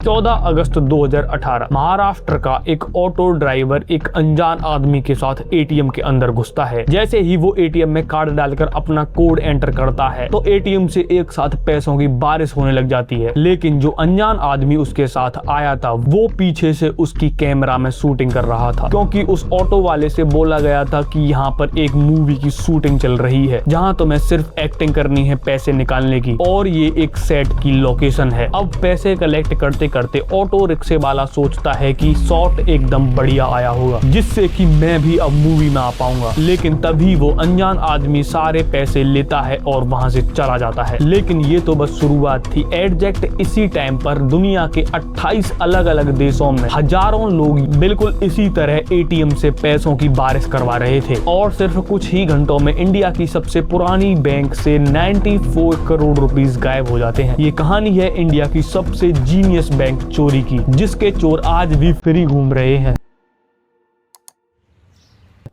14 अगस्त 2018 महाराष्ट्र का एक auto driver एक अनजान आदमी के साथ एटीएम के अंदर घुसता है। जैसे ही वो एटीएम में कार्ड डालकर अपना कोड एंटर करता है तो एटीएम से एक साथ पैसों की बारिश होने लग जाती है। लेकिन जो अनजान आदमी उसके साथ आया था वो पीछे से उसकी कैमरा में शूटिंग कर रहा था, क्योंकि उस ऑटो वाले से बोला गया था कि यहाँ पर एक मूवी की शूटिंग चल रही है जहाँ तुम्हें सिर्फ एक्टिंग करनी है पैसे निकालने की, और ये एक सेट की लोकेशन है। अब पैसे कलेक्ट करते करते ऑटो रिक्शे वाला सोचता है कि शॉट एकदम बढ़िया आया होगा जिससे कि मैं भी अब मूवी में आ पाऊंगा। लेकिन तभी वो अनजान आदमी सारे पैसे लेता है और वहां से चला जाता है। लेकिन ये तो बस शुरुआत थी। एग्जैक्ट इसी टाइम पर दुनिया के 28 अलग अलग देशों में हजारों लोग बिल्कुल इसी तरह एटीएम से पैसों की बारिश करवा रहे थे, और सिर्फ कुछ ही घंटों में इंडिया की सबसे पुरानी बैंक से 94 करोड़ रुपीस गायब हो जाते हैं। ये कहानी है इंडिया की सबसे जीनियस बैंक चोरी की, जिसके चोर आज भी फ्री घूम रहे हैं।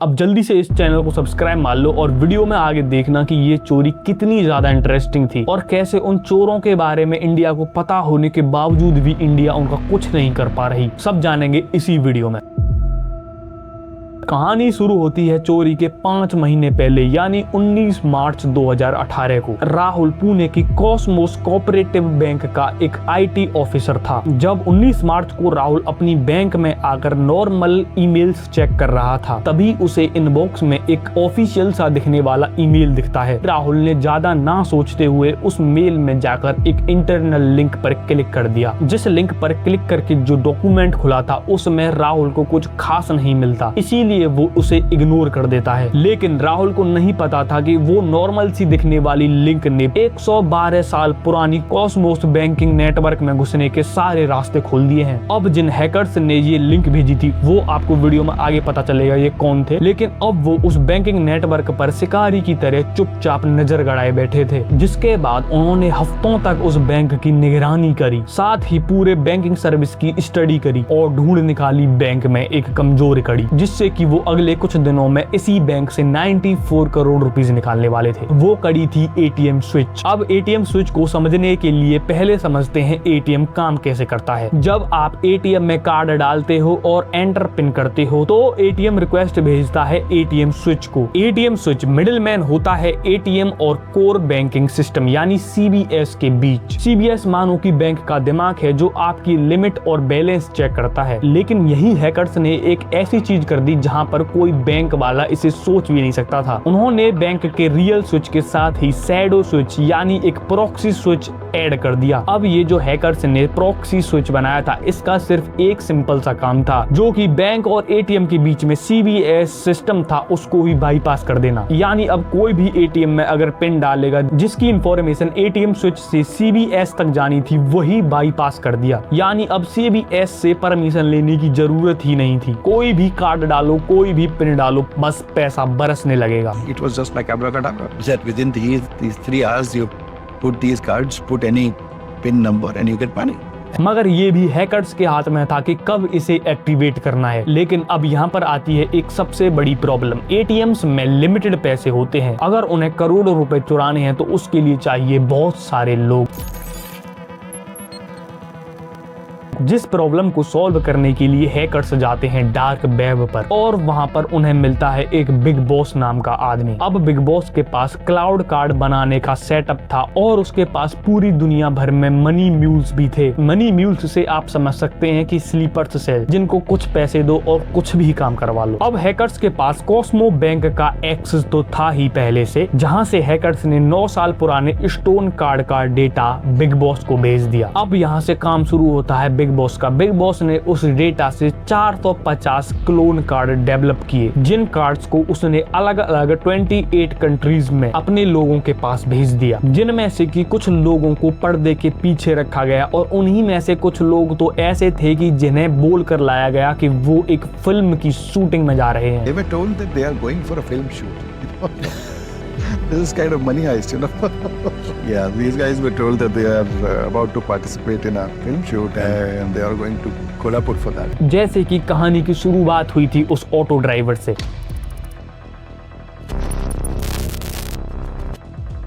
अब जल्दी से इस चैनल को सब्सक्राइब मार लो और वीडियो में आगे देखना कि ये चोरी कितनी ज्यादा इंटरेस्टिंग थी और कैसे उन चोरों के बारे में इंडिया को पता होने के बावजूद भी इंडिया उनका कुछ नहीं कर पा रही। सब जानेंगे इसी वीडियो में। कहानी शुरू होती है चोरी के 5 महीने पहले, यानी 19 मार्च 2018 को। राहुल पुणे की कॉस्मोस कोऑपरेटिव बैंक का एक आईटी ऑफिसर था। जब 19 मार्च को राहुल अपनी बैंक में आकर नॉर्मल ईमेल्स चेक कर रहा था, तभी उसे इनबॉक्स में एक ऑफिशियल सा दिखने वाला ईमेल दिखता है। राहुल ने ज्यादा ना सोचते हुए उस मेल में जाकर एक इंटरनल लिंक पर क्लिक कर दिया। जिस लिंक पर क्लिक करके जो डॉक्यूमेंट खुला था उसमें राहुल को कुछ खास नहीं मिलता, इसीलिए वो उसे इग्नोर कर देता है। लेकिन राहुल को नहीं पता था कि वो नॉर्मल सी दिखने वाली लिंक ने 112 साल पुरानी कॉस्मोस बैंकिंग नेटवर्क में घुसने के सारे रास्ते खोल दिए हैं। अब जिन हैकर्स ने ये लिंक भेजी थी वो आपको वीडियो में आगे पता चलेगा ये कौन थे। लेकिन अब वो उस बैंकिंग नेटवर्क पर शिकारी की तरह चुपचाप नजर गड़ाए बैठे थे, जिसके बाद उन्होंने हफ्तों तक उस बैंक की निगरानी करी, साथ ही पूरे बैंकिंग सर्विस की स्टडी करी और ढूंढ निकाली बैंक में एक कमजोर कड़ी, जिससे कि वो अगले कुछ दिनों में इसी बैंक से 94 करोड़ रुपीस निकालने वाले थे। वो कड़ी थी एटीएम स्विच। अब एटीएम स्विच को समझने के लिए पहले समझते हैं एटीएम काम कैसे करता है। जब आप एटीएम में कार्ड डालते हो और एंटर पिन करते हो तो एटीएम रिक्वेस्ट भेजता है एटीएम स्विच को। एटीएम स्विच मिडिलमैन होता है एटीएम और कोर बैंकिंग सिस्टम यानी सीबीएस के बीच। सीबीएस मानो की बैंक का दिमाग है जो आपकी लिमिट और बैलेंस चेक करता है। लेकिन यही हैकर्स ने एक ऐसी चीज कर दी जहां पर कोई बैंक वाला इसे सोच भी नहीं सकता था। उन्होंने बैंक के रियल स्विच के साथ ही शैडो स्विच यानी एक प्रॉक्सी स्विच ऐड कर दिया। अब ये जो हैकर्स ने प्रॉक्सी स्विच बनाया था इसका सिर्फ एक सिंपल सा काम था, जो कि बैंक और एटीएम के बीच में सीबीएस सिस्टम था उसको ही बाईपास कर देना। यानी अब कोई भी एटीएम में अगर पिन डालेगा जिसकी इंफॉर्मेशन एटीएम स्विच से सीबीएस तक जानी थी वही बाईपास कर दिया। यानी अब सीबीएस से परमिशन लेने की जरूरत ही नहीं थी। कोई भी कार्ड डालो, कोई भी पिन डालो, बस पैसा बरसने लगेगा। It was just like abracadabra. That within these 3 hours you put these cards, put any pin number and you get money. मगर ये भी हैकर्स के हाथ में था कि कब इसे एक्टिवेट करना है। लेकिन अब यहाँ पर आती है एक सबसे बड़ी प्रॉब्लम। एटीएम्स में लिमिटेड पैसे होते हैं। अगर उन्हें करोड़ों रुपए चुराने हैं तो उसके लिए चाहिए बहुत सारे लोग। जिस प्रॉब्लम को सॉल्व करने के लिए हैकर्स जाते हैं डार्क वेब पर और वहां पर उन्हें मिलता है एक बिग बॉस नाम का आदमी। अब बिग बॉस के पास क्लाउड कार्ड बनाने का सेटअप था और उसके पास पूरी दुनिया भर में मनी म्यूल्स भी थे। मनी म्यूल्स से आप समझ सकते हैं कि स्लीपर्स से जिनको कुछ पैसे दो और कुछ भी काम करवा लो। अब हैकर्स के पास कॉस्मो बैंक का एक्सेस तो था ही पहले से, जहां से हैकर्स ने 9 साल पुराने स्टोन कार्ड का डेटा बिग बॉस को भेज दिया। अब यहाँ से काम शुरू होता है बिग बॉस का। बिग बॉस ने उस डेटा से 450 क्लोन कार्ड डेवलप किए, जिन कार्ड्स को उसने अलग अलग 28 कंट्रीज में अपने लोगों के पास भेज दिया, जिनमें से कि कुछ लोगों को पर्दे के पीछे रखा गया और उन्हीं में से कुछ लोग तो ऐसे थे कि जिन्हें बोल कर लाया गया कि वो एक फिल्म की शूटिंग में जा रहे हैं। They were told that they are going for a film shoot. This is kind of money heist, you know. Yeah, these guys were told that they are about to participate in a film shoot and they are going to Kolhapur for that. जैसे कि कहानी की शुरुआत हुई थी उस auto driver से।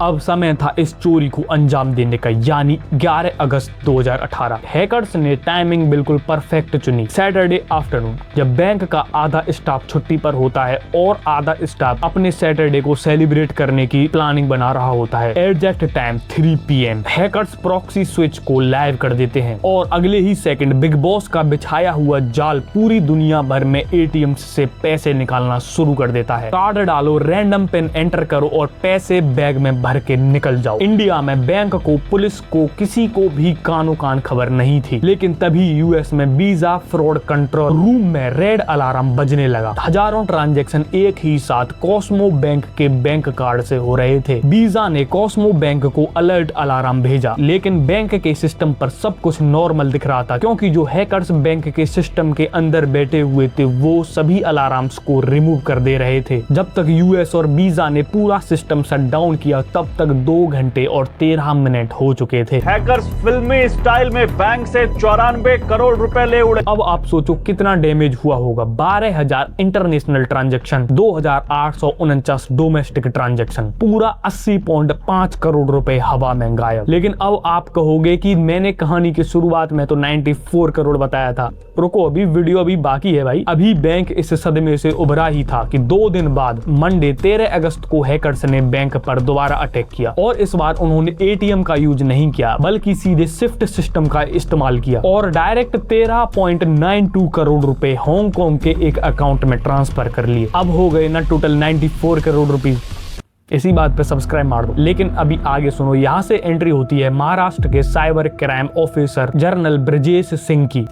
अब समय था इस चोरी को अंजाम देने का, यानी 11 अगस्त 2018। हैकर्स ने टाइमिंग बिल्कुल परफेक्ट चुनी। सैटरडे आफ्टरनून, जब बैंक का आधा स्टाफ छुट्टी पर होता है और आधा स्टाफ अपने सैटरडे को सेलिब्रेट करने की प्लानिंग बना रहा होता है। Exact time 3 PM hackers proxy switch को लाइव कर देते हैं और अगले ही सेकंड बिग बॉस का बिछाया हुआ जाल पूरी दुनिया भर में ATM से पैसे निकालना शुरू कर देता है। कार्ड डालो, रैंडम पिन एंटर करो और पैसे बैग में भर के निकल जाओ। इंडिया में बैंक को, पुलिस को, किसी को भी कानो कान खबर नहीं थी, लेकिन तभी US में वीजा फ्रॉड कंट्रोल रूम में रेड अलार्म बजने लगा। हजारों ट्रांजैक्शन एक ही साथ कॉस्मो बैंक के बैंक कार्ड से हो रहे थे। वीजा ने कॉस्मो बैंक को अलर्ट अलार्म भेजा, लेकिन बैंक के सिस्टम पर सब कुछ नॉर्मल दिख रहा था, क्योंकि जो हैकर्स बैंक के सिस्टम के अंदर बैठे हुए थे वो सभी अलार्म्स को रिमूव कर दे रहे थे। जब तक US और वीजा ने पूरा सिस्टम शट डाउन किया तब तक 2 घंटे और 13 मिनट हो चुके थे। हैकर्स फिल्मी स्टाइल में बैंक से 94 करोड़ रुपए ले उड़े। अब आप सोचो कितना डैमेज हुआ होगा। 12,000 इंटरनेशनल ट्रांजैक्शन, 2,849 डोमेस्टिक ट्रांजैक्शन, पूरा 80.5 करोड़ रुपए हवा में गायब। लेकिन अब आप कहोगे कि मैंने कहानी की शुरुआत में तो 94 करोड़ बताया था। रुको, अभी वीडियो अभी बाकी है भाई। अभी बैंक इस सदमे से उभरा ही था कि 2 दिन बाद मंडे 13 अगस्त को हैकर्स ने बैंक पर दोबारा अटैक किया और इस बार उन्होंने ATM का यूज नहीं किया, बल्कि सीधे स्विफ्ट सिस्टम का इस्तेमाल किया और डायरेक्ट 13.92 करोड़ रुपए हांगकांग के एक अकाउंट में ट्रांसफर कर लिए। अब हो गए ना टोटल 94 करोड़ रुपए। इसी बात पे सब्सक्राइब मार दो। लेकिन अभी आगे सुनो, यहाँ से एंट्री होती है महाराष्ट्र के cyber crime officer general Brajesh Singh की,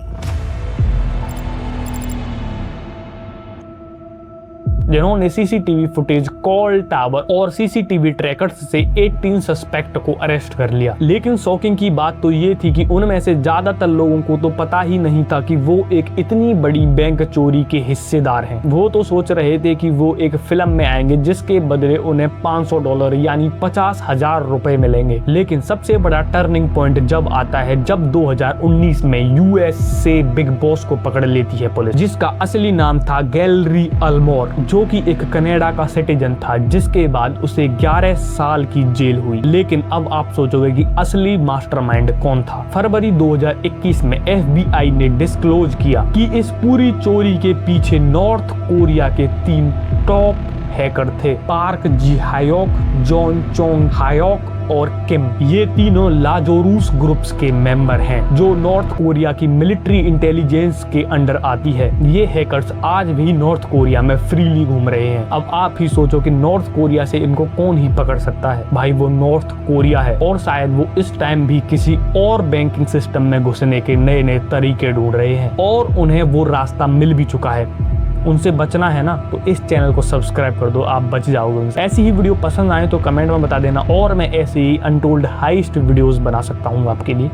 जिन्होंने CCTV फुटेज, कॉल टावर और CCTV ट्रैकर्स से 18 सस्पेक्ट को अरेस्ट कर लिया। लेकिन शॉकिंग की बात तो ये थी कि उनमें से ज्यादातर लोगों को तो पता ही नहीं था कि वो एक इतनी बड़ी बैंक चोरी के हिस्सेदार हैं। वो तो सोच रहे थे कि वो एक फिल्म में आएंगे जिसके बदले उन्हें $500 यानी 50,000 रुपए मिलेंगे। लेकिन सबसे बड़ा टर्निंग पॉइंट जब आता है जब 2019 में US से बिग बॉस को पकड़ लेती है पुलिस, जिसका असली नाम था गैलरी अल्मोर, जो कि एक कनाडा का सिटीजन था, जिसके बाद उसे 11 साल की जेल हुई। लेकिन अब आप सोचोगे कि असली मास्टरमाइंड कौन था। फरवरी 2021 में FBI ने डिस्क्लोज किया कि इस पूरी चोरी के पीछे नॉर्थ कोरिया के 3 टॉप हैकर थे, पार्क जी हायोक, जॉन चोंग हायोक और किम। ये तीनों लाजोरूस ग्रुप्स के मेंबर हैं, जो नॉर्थ कोरिया की मिलिट्री इंटेलिजेंस के अंडर आती है। ये हैकर्स आज भी नॉर्थ कोरिया में फ्रीली घूम रहे हैं। अब आप ही सोचो कि नॉर्थ कोरिया से इनको कौन ही पकड़ सकता है। भाई वो नॉर्थ कोरिया है और शायद वो इस टाइम भी किसी और बैंकिंग सिस्टम में घुसने के नए नए तरीके ढूंढ रहे हैं और उन्हें वो रास्ता मिल भी चुका है। उनसे बचना है ना, तो इस चैनल को सब्सक्राइब कर दो, आप बच जाओगे उनसे। ऐसी ही वीडियो पसंद आए तो कमेंट में बता देना और मैं ऐसे ही अनटोल्ड हाइस्ट वीडियोस बना सकता हूँ आपके लिए।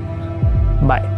बाय।